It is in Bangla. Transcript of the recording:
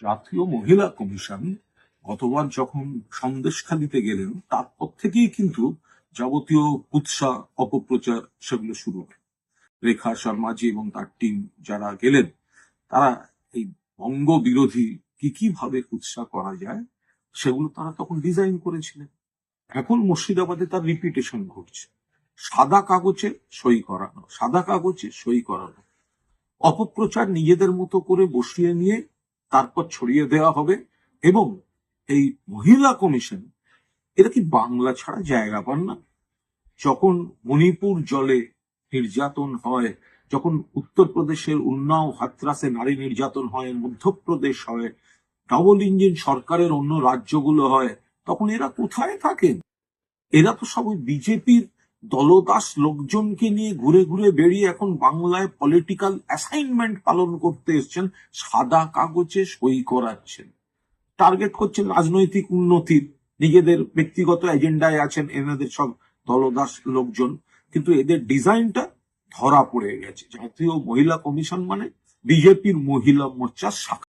জাতীয় মহিলা কমিশন গতবার যখন সন্দেশখালিতে গেলেন তারপর থেকেই কিন্তু যাবতীয় কুৎসা অপপ্রচার সেগুলো শুরু হয়। রেখা শর্মাজি এবং তার টিম যারা গেলেন তারা এই বঙ্গ বিরোধী কি ভাবে কুৎসা করা যায় সেগুলো তারা তখন ডিজাইন করেছিলেন। এখন মুর্শিদাবাদে তার রিপিটেশন ঘটছে। সাদা কাগজে সই করানো, সাদা কাগজে সই করানো, অপপ্রচার নিজেদের মতো করে বসিয়ে নিয়ে তারপর ছড়িয়ে দেওয়া হবে। এবং এই মহিলা কমিশন এরা কি বাংলা ছাড়া জায়গা পান না? যখন মণিপুর জলে নির্যাতন হয়, যখন উত্তরপ্রদেশের উন্নাও হাতরাসে নারী নির্যাতন হয়, মধ্যপ্রদেশ হয়, ডবল ইঞ্জিন সরকারের অন্য রাজ্যগুলো হয়, তখন এরা কোথায় থাকেন? এরা তো সব বিজেপির দলদাস লোকজনকে নিয়ে ঘুরে ঘুরে বেরিয়ে এখন বাংলায় পলিটিক্যাল অ্যাসাইনমেন্ট পালন করতে এসছেন, সাদা কাগজে সই করাচ্ছেন, টার্গেট করছেন রাজনৈতিক উন্নতির, নিজেদের ব্যক্তিগত এজেন্ডায় আছেন এনাদের সব দলদাস লোকজন। কিন্তু এদের ডিজাইনটা ধরা পড়ে গেছে। জাতীয় মহিলা কমিশন মানে বিজেপির মহিলা মোর্চার শাখা।